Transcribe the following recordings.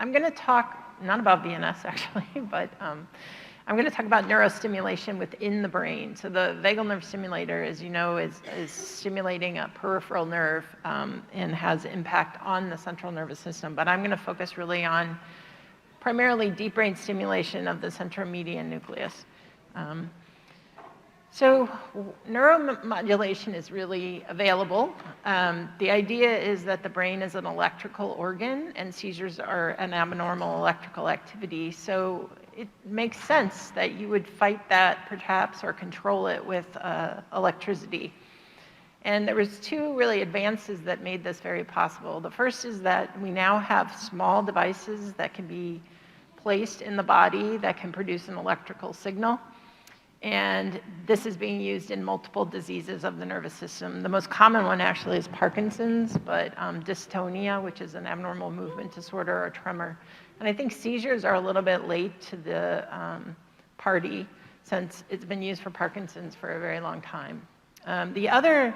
I'm going to talk, not about VNS actually, but I'm going to talk about neurostimulation within the brain. So the vagal nerve stimulator, as you know, is stimulating a peripheral nerve and has impact on the central nervous system. But I'm going to focus really on primarily deep brain stimulation of the centromedian nucleus. So neuromodulation is really available. The idea is that the brain is an electrical organ and seizures are an abnormal electrical activity. So it makes sense that you would fight that perhaps or control it with electricity. And there was two really advances that made this very possible. The first is that we now have small devices that can be placed in the body that can produce an electrical signal. And this is being used in multiple diseases of the nervous system. The most common one actually is Parkinson's, but dystonia, which is an abnormal movement disorder, or tremor. And I think seizures are a little bit late to the party since it's been used for Parkinson's for a very long time. The other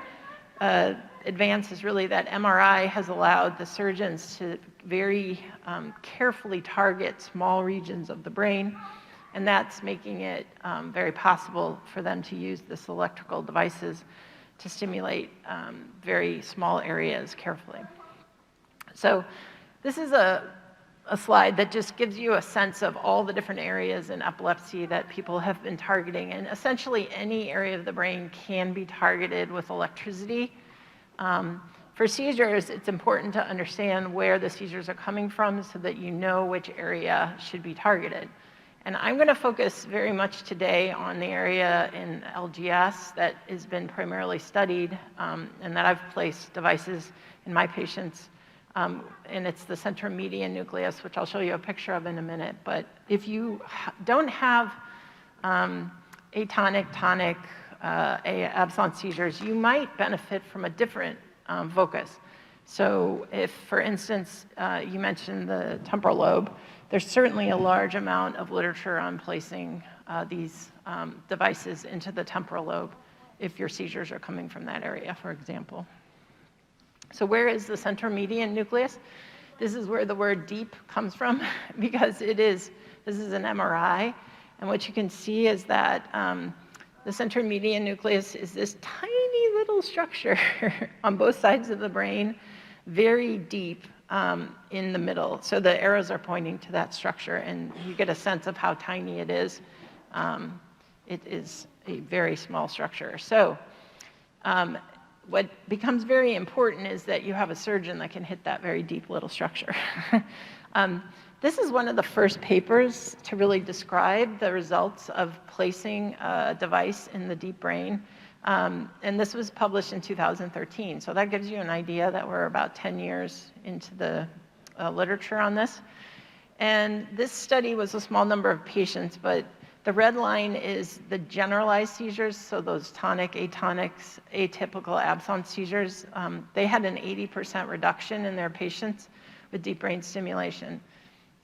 advance is really that MRI has allowed the surgeons to very carefully target small regions of the brain. And that's making it very possible for them to use this electrical devices to stimulate very small areas carefully. So this is a slide that just gives you a sense of all the different areas in epilepsy that people have been targeting. And essentially any area of the brain can be targeted with electricity. For seizures, it's important to understand where the seizures are coming from so that you know which area should be targeted. And I'm going to focus very much today on the area in LGS that has been primarily studied and that I've placed devices in my patients. And it's the centromedian nucleus, which I'll show you a picture of in a minute. But if you don't have atonic, tonic, absence seizures, you might benefit from a different focus. So if, for instance, you mentioned the temporal lobe, there's certainly a large amount of literature on placing these devices into the temporal lobe if your seizures are coming from that area, for example. So where is the centromedian nucleus? This is where the word deep comes from because this is an MRI. And what you can see is that the centromedian nucleus is this tiny little structure on both sides of the brain, very deep in the middle. So the arrows are pointing to that structure, and you get a sense of how tiny it is. It is a very small structure. So what becomes very important is that you have a surgeon that can hit that very deep little structure. This is one of the first papers to really describe the results of placing a device in the deep brain. And this was published in 2013. So that gives you an idea that we're about 10 years into the literature on this. And this study was a small number of patients, but the red line is the generalized seizures, so those tonic, atonics, atypical absence seizures. They had an 80% reduction in their patients with deep brain stimulation.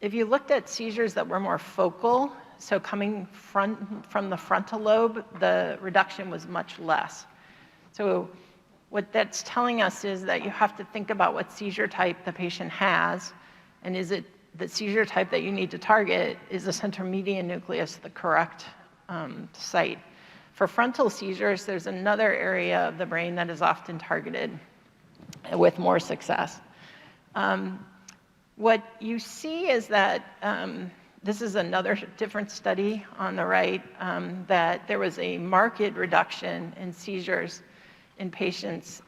If you looked at seizures that were more focal, so coming from the frontal lobe, the reduction was much less. So what that's telling us is that you have to think about what seizure type the patient has, and is it the seizure type that you need to target, is the centromedian nucleus the correct site? For frontal seizures, there's another area of the brain that is often targeted with more success. What you see is that this is another different study on the right, that there was a marked reduction in seizures in patients,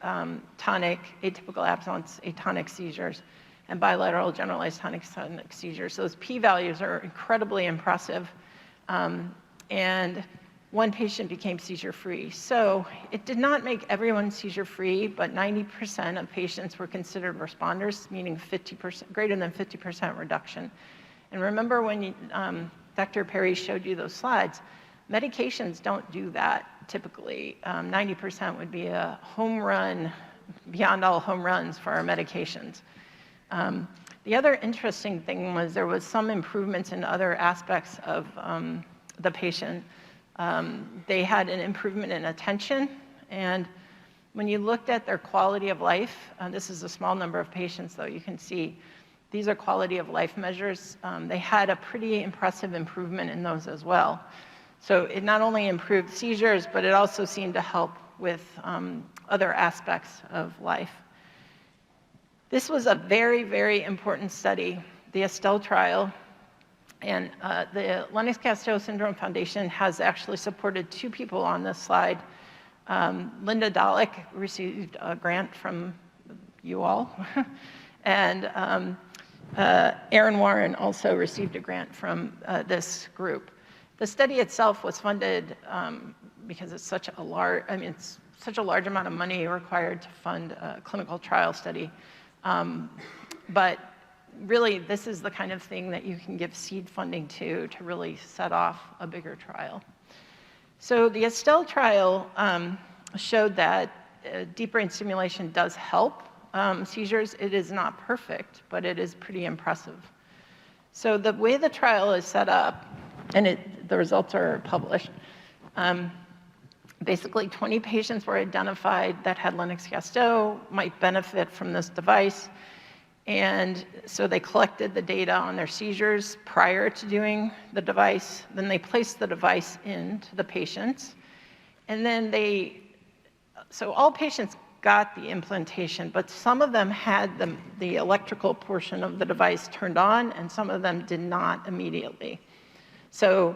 tonic, atypical absence, atonic seizures, and bilateral generalized tonic-tonic seizures. Those p-values are incredibly impressive. And one patient became seizure-free. So it did not make everyone seizure-free, but 90% of patients were considered responders, meaning 50%, greater than 50% reduction. And remember when Dr. Perry showed you those slides, medications don't do that typically. 90% would be a home run, beyond all home runs for our medications. The other interesting thing was there was some improvements in other aspects of the patient. They had an improvement in attention, and when you looked at their quality of life, this is a small number of patients though, you can see these are quality of life measures. They had a pretty impressive improvement in those as well. So it not only improved seizures, but it also seemed to help with other aspects of life. This was a very, very important study, the ESTEL trial. And the Lennox-Gastaut Syndrome Foundation has actually supported 2 people on this slide. Linda Dalek received a grant from you all. And Aaron Warren also received a grant from this group. The study itself was funded because it's such a large, it's such a large amount of money required to fund a clinical trial study. But really, this is the kind of thing that you can give seed funding to really set off a bigger trial. So the ESTEL trial showed that deep brain stimulation does help seizures. It is not perfect, but it is pretty impressive. So the way the trial is set up, and the results are published, basically 20 patients were identified that had Lennox-Gastaut, might benefit from this device. And so they collected the data on their seizures prior to doing the device. Then they placed the device into the patients. And then so all patients got the implantation, but some of them had the electrical portion of the device turned on, and some of them did not immediately. So,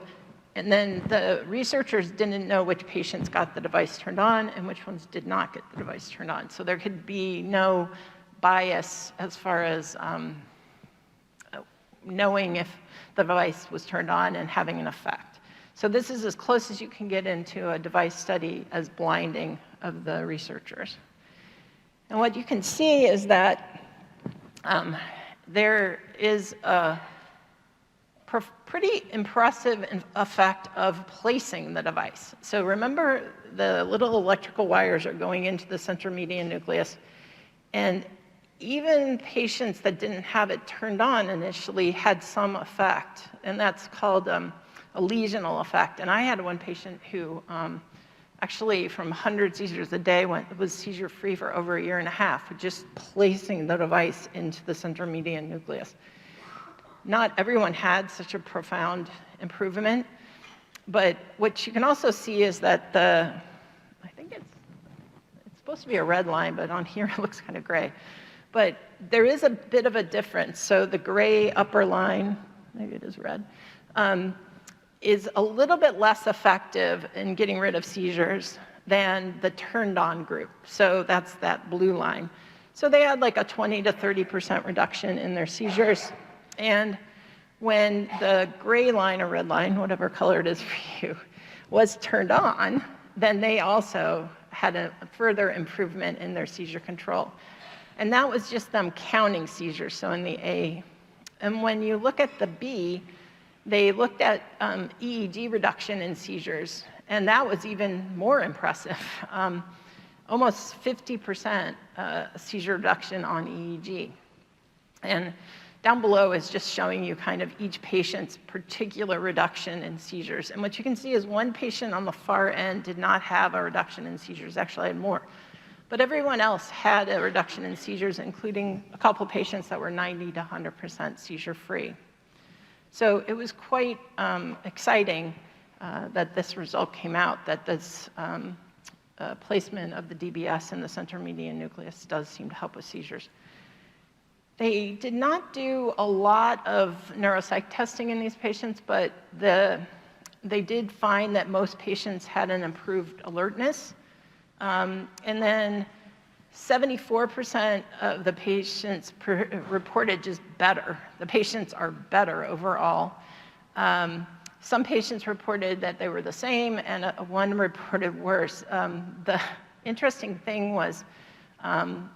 and then the researchers didn't know which patients got the device turned on and which ones did not get the device turned on. So there could be no bias as far as knowing if the device was turned on and having an effect. So this is as close as you can get into a device study as blinding of the researchers. And what you can see is that there is a pretty impressive effect of placing the device. So remember, the little electrical wires are going into the centromedian nucleus, and even patients that didn't have it turned on initially had some effect, and that's called a lesional effect. And I had one patient who actually from 100 seizures a day was seizure-free for over 1.5 years, just placing the device into the centromedian nucleus. Not everyone had such a profound improvement, but what you can also see is that I think it's supposed to be a red line, but on here it looks kind of gray. But there is a bit of a difference. So the gray upper line, maybe it is red, is a little bit less effective in getting rid of seizures than the turned on group. So that's that blue line. So they had like a 20 to 30% reduction in their seizures. And when the gray line or red line, whatever color it is for you, was turned on, then they also had a further improvement in their seizure control. And that was just them counting seizures, so in the A. And when you look at the B, they looked at EEG reduction in seizures, and that was even more impressive. Almost 50% seizure reduction on EEG. And down below is just showing you kind of each patient's particular reduction in seizures. And what you can see is one patient on the far end did not have a reduction in seizures, actually had more. But everyone else had a reduction in seizures, including a couple patients that were 90 to 100% seizure-free. So it was quite exciting that this result came out, that this placement of the DBS in the centromedian nucleus does seem to help with seizures. They did not do a lot of neuropsych testing in these patients, but they did find that most patients had an improved alertness. And then 74% of the patients reported just better. The patients are better overall. Some patients reported that they were the same, and one reported worse. The interesting thing was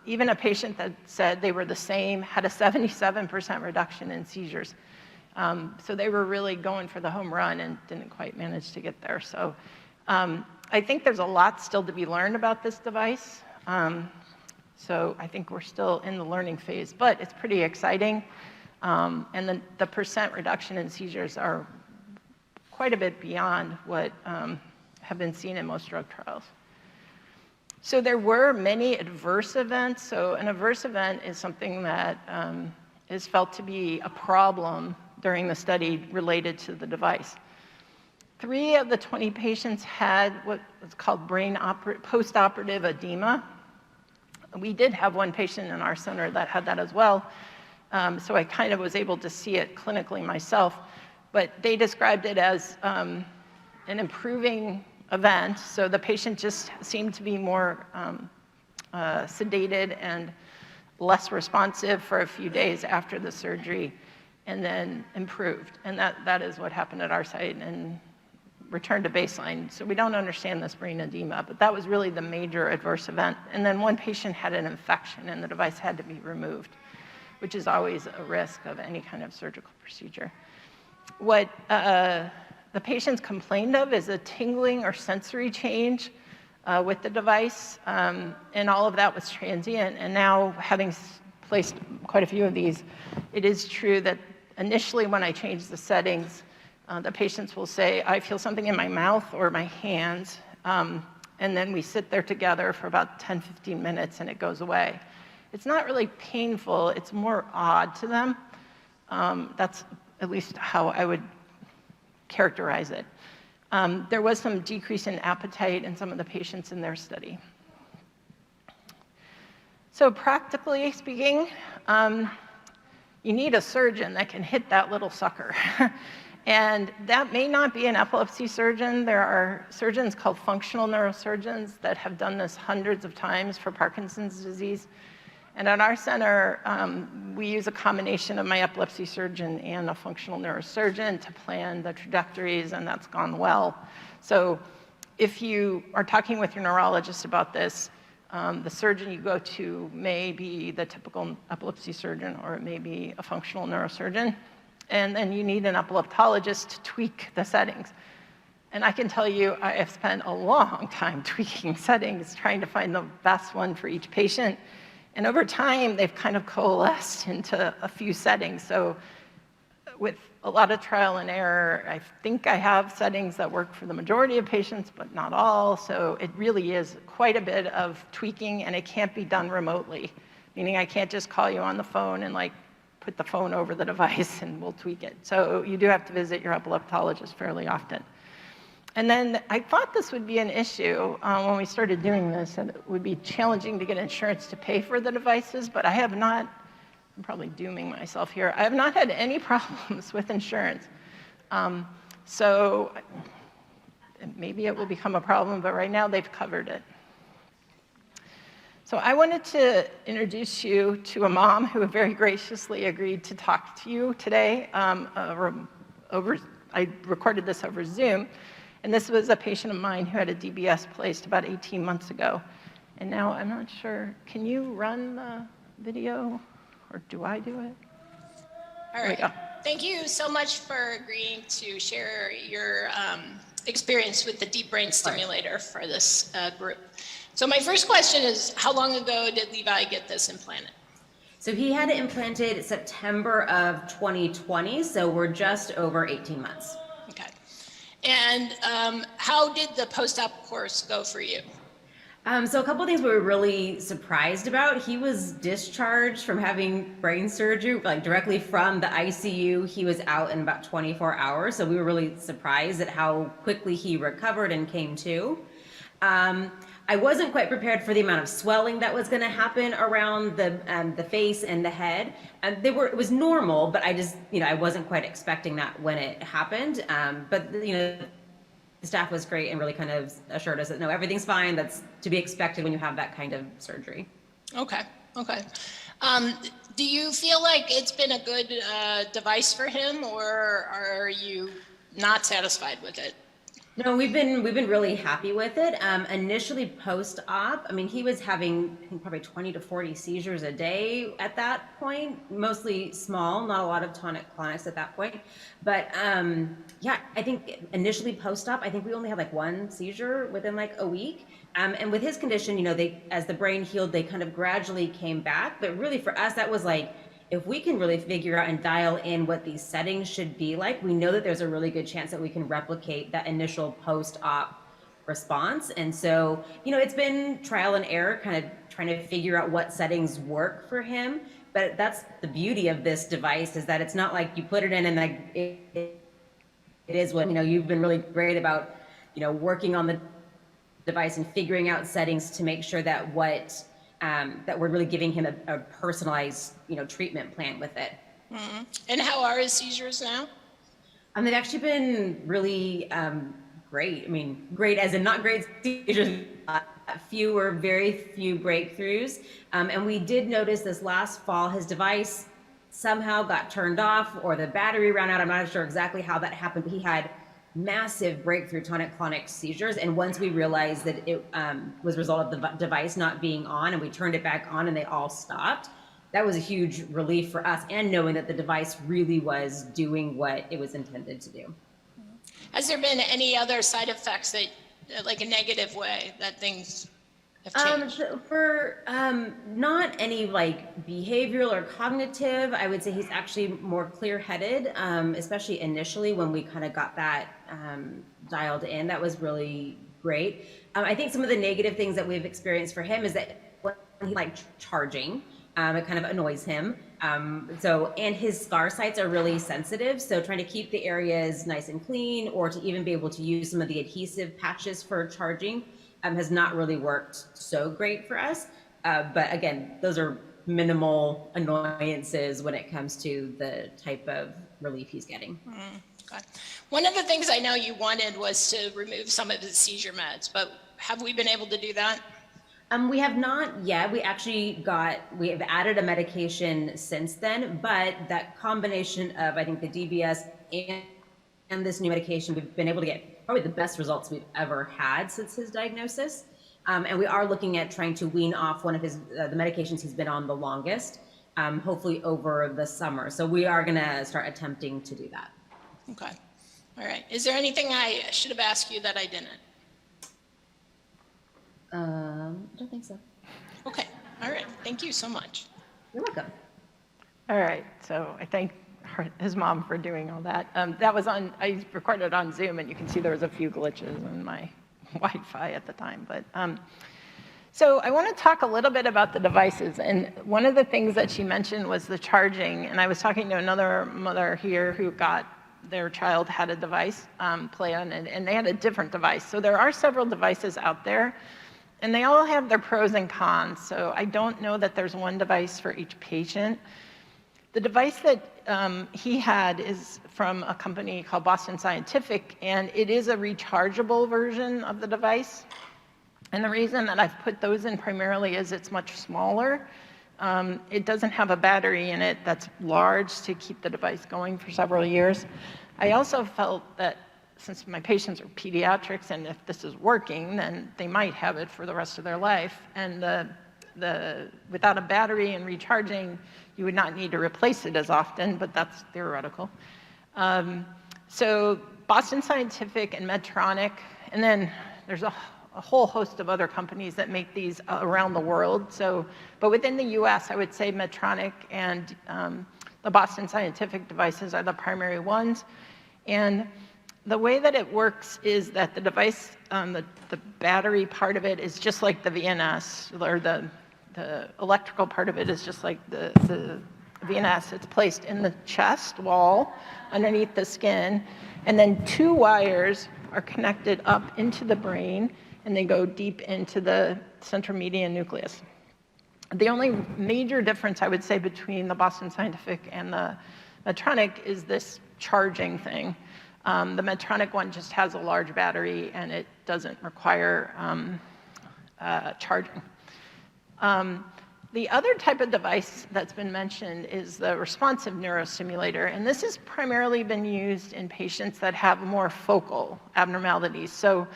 even a patient that said they were the same had a 77% reduction in seizures. So they were really going for the home run and didn't quite manage to get there. So I think there's a lot still to be learned about this device. So I think we're still in the learning phase, but it's pretty exciting. And the percent reduction in seizures are quite a bit beyond what have been seen in most drug trials. So there were many adverse events. So an adverse event is something that is felt to be a problem during the study related to the device. 3 of the 20 patients had what was called post-operative edema. We did have one patient in our center that had that as well, so I kind of was able to see it clinically myself, but they described it as an improving event, so the patient just seemed to be more sedated and less responsive for a few days after the surgery, and then improved. And that is what happened at our site and returned to baseline. So we don't understand this brain edema, but that was really the major adverse event. And then one patient had an infection and the device had to be removed, which is always a risk of any kind of surgical procedure. What the patients complained of is a tingling or sensory change with the device, and all of that was transient. And now, having placed quite a few of these, it is true that initially when I change the settings, the patients will say, I feel something in my mouth or my hands, and then we sit there together for about 10, 15 minutes and it goes away. It's not really painful, it's more odd to them. That's at least how I would characterize it. There was some decrease in appetite in some of the patients in their study. So practically speaking, you need a surgeon that can hit that little sucker. And that may not be an epilepsy surgeon. There are surgeons called functional neurosurgeons that have done this hundreds of times for Parkinson's disease. And at our center, we use a combination of my epilepsy surgeon and a functional neurosurgeon to plan the trajectories, and that's gone well. So if you are talking with your neurologist about this, the surgeon you go to may be the typical epilepsy surgeon, or it may be a functional neurosurgeon. And then you need an epileptologist to tweak the settings. And I can tell you, I have spent a long time tweaking settings, trying to find the best one for each patient. And over time, they've kind of coalesced into a few settings. So with a lot of trial and error, I think I have settings that work for the majority of patients, but not all. So it really is quite a bit of tweaking, and it can't be done remotely, meaning I can't just call you on the phone and put the phone over the device and we'll tweak it. So you do have to visit your epileptologist fairly often. And then I thought this would be an issue when we started doing this, and it would be challenging to get insurance to pay for the devices, but I have not, I'm probably dooming myself here, I have not had any problems with insurance. So maybe it will become a problem, but right now they've covered it. So I wanted to introduce you to a mom who very graciously agreed to talk to you today. I recorded this over Zoom, and this was a patient of mine who had a DBS placed about 18 months ago. And now I'm not sure, can you run the video, or do I do it? All right. Thank you so much for agreeing to share your experience with the deep brain stimulator for this group. So my first question is, how long ago did Levi get this implanted? So he had it implanted September of 2020, so we're just over 18 months. Okay. And how did the post-op course go for you? So a couple of things we were really surprised about. He was discharged from having brain surgery, directly from the ICU. He was out in about 24 hours, so we were really surprised at how quickly he recovered and came to. I wasn't quite prepared for the amount of swelling that was going to happen around the face and the head. It was normal, but I just, I wasn't quite expecting that when it happened. But the staff was great and really kind of assured us that no, everything's fine. That's to be expected when you have that kind of surgery. Okay. Do you feel like it's been a good device for him, or are you not satisfied with it? No, we've been really happy with it. Initially post-op, he was having probably 20 to 40 seizures a day at that point, mostly small, not a lot of tonic-clonics at that point. But yeah, I think initially post-op, I think we only had one seizure within a week. And with his condition, as the brain healed, they kind of gradually came back. But really for us, that was if we can really figure out and dial in what these settings should be like, we know that there's a really good chance that we can replicate that initial post-op response. And so, it's been trial and error, kind of trying to figure out what settings work for him. But that's the beauty of this device, is that it's not like you put it in and like it is what, you've been really great about, working on the device and figuring out settings to make sure that that we're really giving him a personalized, treatment plan with it. Mm-hmm. And how are his seizures now? They've actually been really great. I mean, great as in not great seizures, very few breakthroughs. And we did notice this last fall, his device somehow got turned off or the battery ran out. I'm not sure exactly how that happened, but he had massive breakthrough tonic-clonic seizures. And once we realized that it was a result of the device not being on, and we turned it back on and they all stopped, that was a huge relief for us, and knowing that the device really was doing what it was intended to do. Has there been any other side effects that, like a negative way, that things have changed? Not any like behavioral or cognitive. I would say he's actually more clear-headed, especially initially when we kind of got that dialed in. That was really great. I think some of the negative things that we've experienced for him is that when he charging, it kind of annoys him. And his scar sites are really sensitive. So trying to keep the areas nice and clean, or to even be able to use some of the adhesive patches for charging has not really worked so great for us. But again, those are minimal annoyances when it comes to the type of relief he's getting. Okay. One of the things I know you wanted was to remove some of his seizure meds, but have we been able to do that? We have not yet. We have added a medication since then, but that combination of, I think, the DBS and this new medication, we've been able to get probably the best results we've ever had since his diagnosis. And we are looking at trying to wean off one of the medications he's been on the longest, hopefully over the summer. So we are going to start attempting to do that. Okay. All right. Is there anything I should have asked you that I didn't? I don't think so. Okay. All right. Thank you so much. You're welcome. All right, so I thank his mom for doing all that. I recorded on Zoom, and you can see there was a few glitches in my Wi-Fi at the time. But so I want to talk a little bit about the devices. And one of the things that she mentioned was the charging. And I was talking to another mother here who got their child had a device plan, and they had a different device. So there are several devices out there, and they all have their pros and cons. So I don't know that there's one device for each patient. The device that he had is from a company called Boston Scientific, and it is a rechargeable version of the device. And the reason that I've put those in primarily is it's much smaller. It doesn't have a battery in it that's large to keep the device going for several years. I also felt that since my patients are pediatrics, and if this is working, then they might have it for the rest of their life. And without a battery and recharging, you would not need to replace it as often, but that's theoretical. So Boston Scientific and Medtronic, and then there's a whole host of other companies that make these around the world. But within the US, I would say Medtronic and the Boston Scientific devices are the primary ones. And the way that it works is that the device, the battery part of it is just like the VNS, or the electrical part of it is just like the VNS. It's placed in the chest wall underneath the skin, and then two wires are connected up into the brain, and they go deep into the Centromedian nucleus. The only major difference I would say between the Boston Scientific and the Medtronic is this charging thing. The Medtronic one just has a large battery, and it doesn't require charging. The other type of device that's been mentioned is the responsive neurostimulator, and this has primarily been used in patients that have more focal abnormalities. So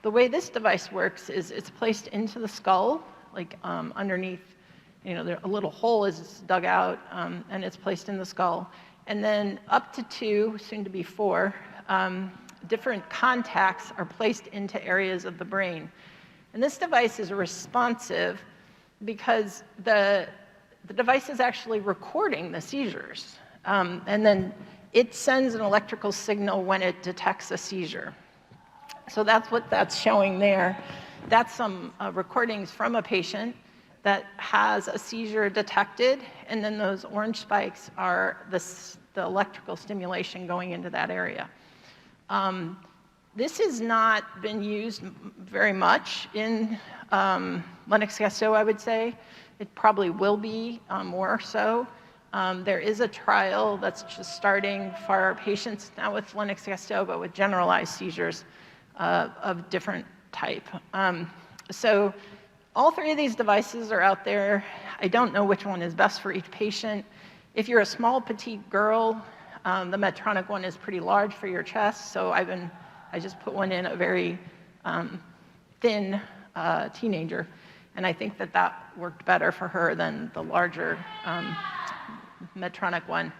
the way this device works is it's placed into the skull, like underneath, a little hole is dug out, and it's placed in the skull. And then up to 2, soon to be 4, different contacts are placed into areas of the brain. And this device is responsive because the device is actually recording the seizures. And then it sends an electrical signal when it detects a seizure. So that's what that's showing there. That's some recordings from a patient that has a seizure detected, and then those orange spikes are the electrical stimulation going into that area. This has not been used very much in Lennox-Gastaut, I would say. It probably will be more so. There is a trial that's just starting for patients now with Lennox-Gastaut, but with generalized seizures of different type. So all three of these devices are out there. I don't know which one is best for each patient. If you're a small, petite girl, the Medtronic one is pretty large for your chest, so I just put one in a very thin teenager, and I think that worked better for her than the larger Medtronic one.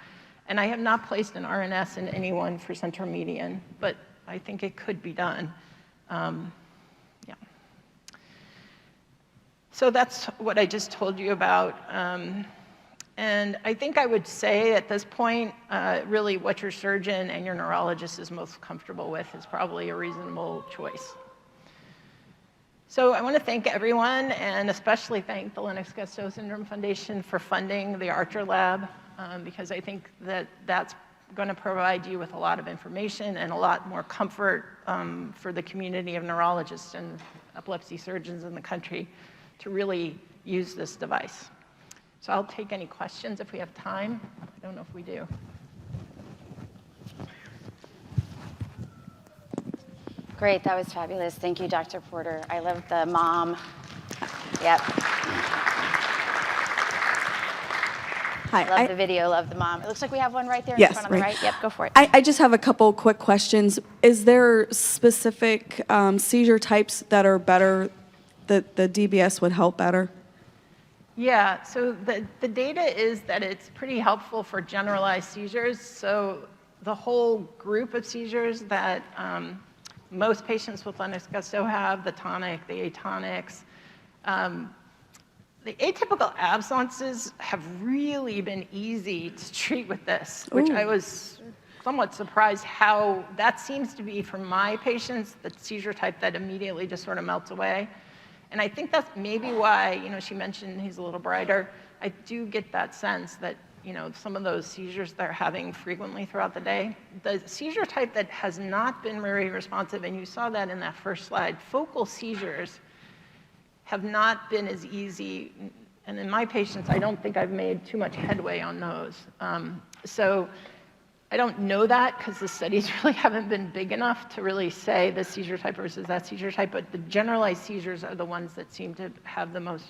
And I have not placed an RNS in anyone for Centromedian, but I think it could be done. Yeah. So that's what I just told you about. And I think I would say at this point, really what your surgeon and your neurologist is most comfortable with is probably a reasonable choice. So I want to thank everyone, and especially thank the Lennox-Gastaut Syndrome Foundation for funding the Archer Lab, because I think that's going to provide you with a lot of information and a lot more comfort for the community of neurologists and epilepsy surgeons in the country to really use this device. So I'll take any questions if we have time. I don't know if we do. Great, that was fabulous. Thank you, Dr. Porter. I love the mom. Yep. Hi. Love the video, love the mom. It looks like we have one right there in Yes, front on the right. Yep, go for it. I just have a couple quick questions. Is there specific seizure types that are better, that the DBS would help better? Yeah, so the data is that it's pretty helpful for generalized seizures. So the whole group of seizures that most patients with Lennox-Gastaut have, the tonic, the atonics, the atypical absences have really been easy to treat with this, which I was somewhat surprised how that seems to be for my patients, the seizure type that immediately just sort of melts away. And I think that's maybe why, she mentioned he's a little brighter. I do get that sense that, some of those seizures they're having frequently throughout the day, the seizure type that has not been very responsive, and you saw that in that first slide, focal seizures have not been as easy. And in my patients, I don't think I've made too much headway on those. So I don't know that because the studies really haven't been big enough to really say this seizure type versus that seizure type, but the generalized seizures are the ones that seem to have the most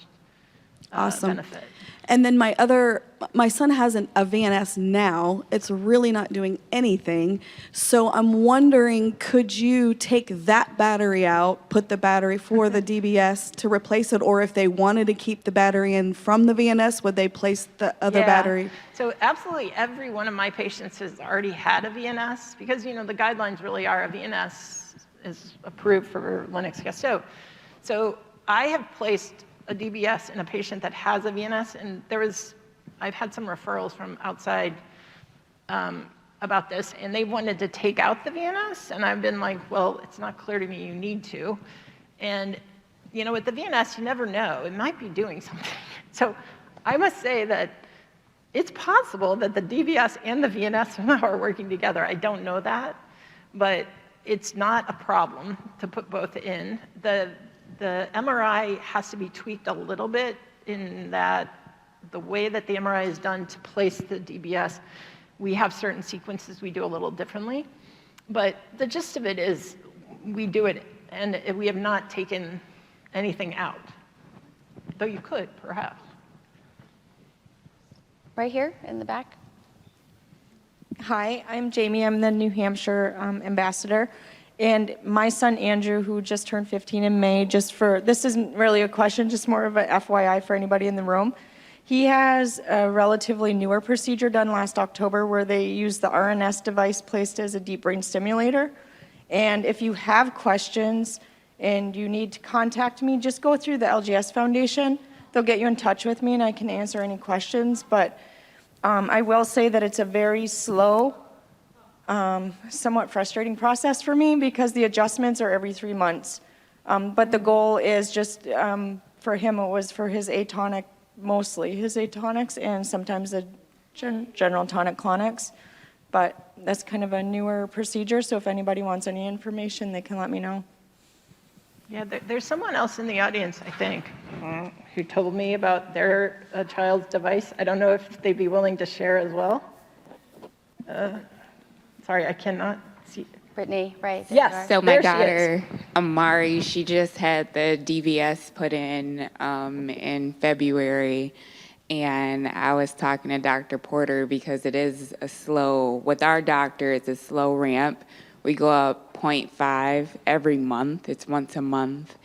benefit. And then my son has a VNS now. It's really not doing anything. So I'm wondering, could you take that battery out, put the battery for the DBS to replace it, or if they wanted to keep the battery in from the VNS, would they place the other battery? So absolutely every one of my patients has already had a VNS because, the guidelines really are a VNS is approved for Lennox-Gastaut. So I have placed a DBS in a patient that has a VNS, and I've had some referrals from outside about this, and they wanted to take out the VNS, and I've been like, well, it's not clear to me you need to. And, with the VNS, you never know. It might be doing something. So I must say that it's possible that the DBS and the VNS somehow are working together. I don't know that, but it's not a problem to put both in. The MRI has to be tweaked a little bit in that the way that the MRI is done to place the DBS, we have certain sequences we do a little differently. But the gist of it is we do it, and we have not taken anything out, though you could, perhaps. Right here in the back. Hi, I'm Jamie. I'm the New Hampshire ambassador. And my son, Andrew, who just turned 15 in May, this isn't really a question, just more of a FYI for anybody in the room. He has a relatively newer procedure done last October where they used the RNS device placed as a deep brain stimulator. And if you have questions and you need to contact me, just go through the LGS Foundation. They'll get you in touch with me and I can answer any questions. But I will say that it's a very slow, somewhat frustrating process for me because the adjustments are every 3 months. But the goal is just for him, it was for his atonic, mostly his atonics and sometimes the general tonic-clonics. But that's kind of a newer procedure, so if anybody wants any information, they can let me know. Yeah, there's someone else in the audience, I think, who told me about their child's device. I don't know if they'd be willing to share as well. Sorry, I cannot see. Brittany, right? there Yes. you are. So my There she is. daughter, Amari, she just had the DBS put in February. And I was talking to Dr. Porter because it is with our doctor, it's a slow ramp. We go up 0.5 every month. It's once a month.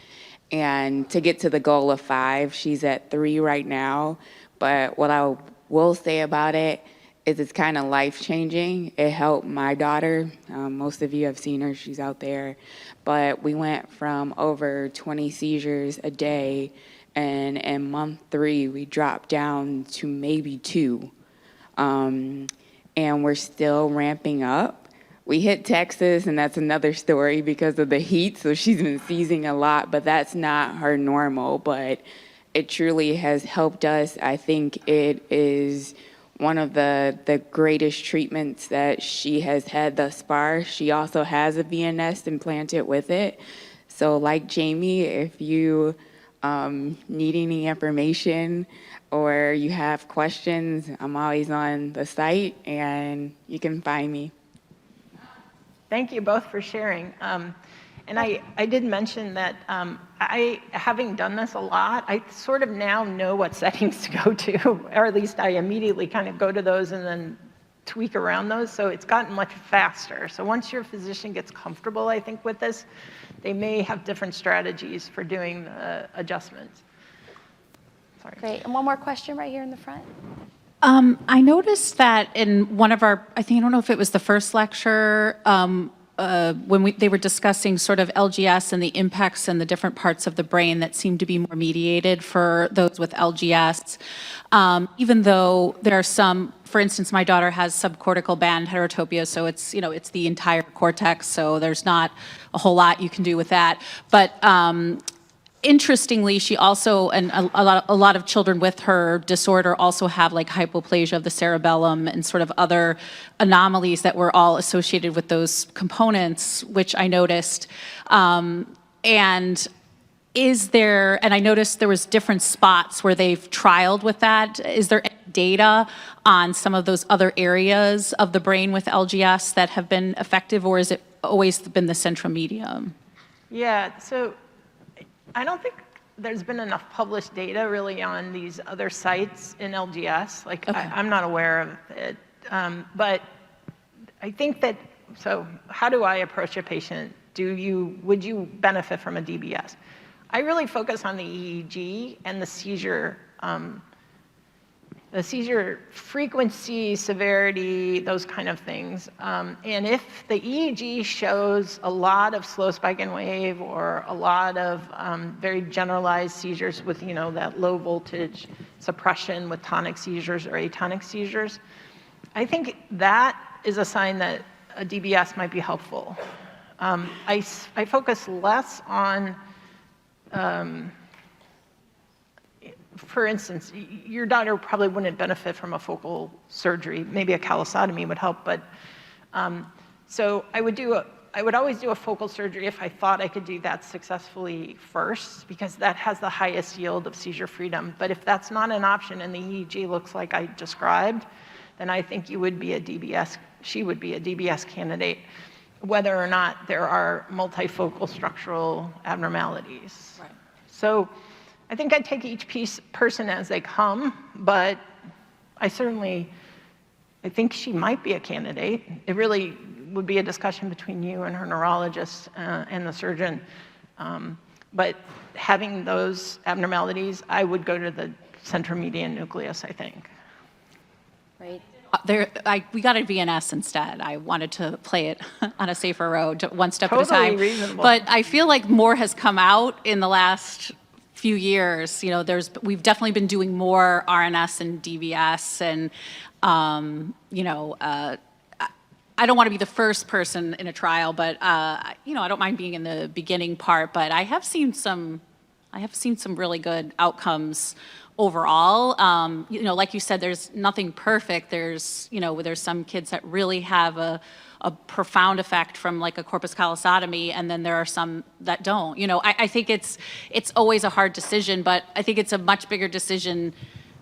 And to get to the goal of 5, she's at 3 right now. But what I will say about it is it's kind of life-changing. It helped my daughter. Most of you have seen her. She's out there. But we went from over 20 seizures a day, and in month 3, we dropped down to maybe 2. And we're still ramping up. We hit Texas, and that's another story because of the heat, so she's been seizing a lot, but that's not her normal. But it truly has helped us. I think it is one of the greatest treatments that she has had thus far. She also has a VNS implanted with it. So like Jamie, if you need any information or you have questions, I'm always on the site and you can find me. Thank you both for sharing. And I did mention that having done this a lot, I sort of now know what settings to go to, or at least I immediately kind of go to those and then tweak around those. So it's gotten much faster. So once your physician gets comfortable, I think, with this, they may have different strategies for doing the adjustments. Sorry. Great. And one more question right here in the front. I noticed that in one of our, I don't know if it was the first lecture, when they were discussing sort of LGS and the impacts and the different parts of the brain that seem to be more mediated for those with LGS, even though there are some, for instance, my daughter has subcortical band heterotopia, so it's, it's the entire cortex, so there's not a whole lot you can do with that. But interestingly, she also, and a lot of children with her disorder also have like hypoplasia of the cerebellum and sort of other anomalies that were all associated with those components, which I noticed. And I noticed there was different spots where they've trialed with that. Is there any data on some of those other areas of the brain with LGS that have been effective, or has it always been the Centromedian? Yeah, so I don't think there's been enough published data really on these other sites in LGS. Like, okay. I'm not aware of it. But I think that, so how do I approach a patient? Would you benefit from a DBS? I really focus on the EEG and the seizure frequency, severity, those kind of things. And if the EEG shows a lot of slow spike and wave or a lot of very generalized seizures with, that low voltage suppression with tonic seizures or atonic seizures, I think that is a sign that a DBS might be helpful. I focus less on, for instance, your daughter probably wouldn't benefit from a focal surgery. Maybe a callosotomy would help, but so I would always do a focal surgery if I thought I could do that successfully first, because that has the highest yield of seizure freedom. But if that's not an option and the EEG looks like I described, then I think she would be a DBS candidate, whether or not there are multifocal structural abnormalities. Right. So I think I take each person as they come, but I think she might be a candidate. It really would be a discussion between you and her neurologist and the surgeon. But having those abnormalities, I would go to the Centromedian nucleus, I think. Right. We got a VNS instead. I wanted to play it on a safer road, one step Totally at a time. Reasonable. But I feel like more has come out in the last few years. We've definitely been doing more RNS and DBS, and I don't want to be the first person in a trial, but I don't mind being in the beginning part. But I have seen some I have seen some really good outcomes overall. Like you said, there's nothing perfect. There's some kids that really have a profound effect from like a corpus callosotomy, and then there are some that don't. I think it's always a hard decision, but I think it's a much bigger decision.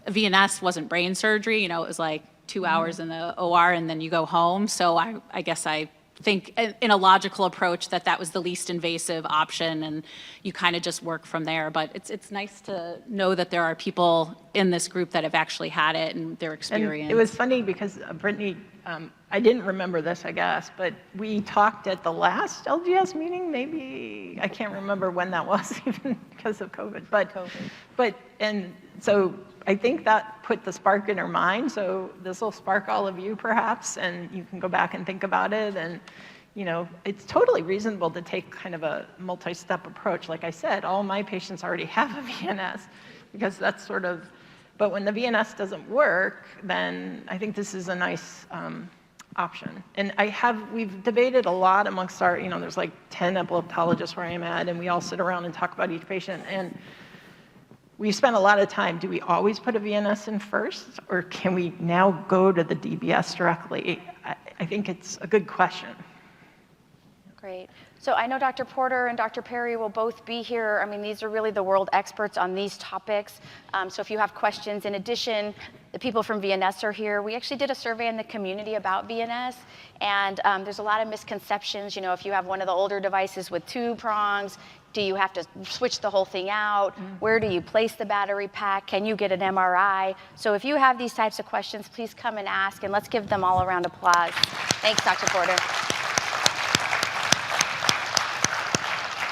VNS wasn't brain surgery, it was like 2 hours in the OR and then you go home. So I guess I think in a logical approach that was the least invasive option, and you kind of just work from there. But it's nice to know that there are people in this group that have actually had it and their experience. And it was funny because Brittany, I didn't remember this, I guess, but we talked at the last LGS meeting, maybe, I can't remember when that was, even because of COVID. And so I think that put the spark in her mind, so this will spark all of you perhaps, and you can go back and think about it. And it's totally reasonable to take kind of a multi-step approach. Like I said, all my patients already have a VNS, because that's sort of, but when the VNS doesn't work, then I think this is a nice option. And we've debated a lot amongst our, there's like 10 epileptologists where I am at, and we all sit around and talk about each patient. And we spent a lot of time, do we always put a VNS in first, or can we now go to the DBS directly? I think it's a good question. Great. So I know Dr. Porter and Dr. Perry will both be here. I mean, these are really the world experts on these topics. So if you have questions, in addition, the people from VNS are here. We actually did a survey in the community about VNS, and there's a lot of misconceptions. If you have one of the older devices with 2 prongs, do you have to switch the whole thing out? Where do you place the battery pack? Can you get an MRI? So if you have these types of questions, please come and ask, and let's give them all a round of applause. Thanks, Dr. Porter.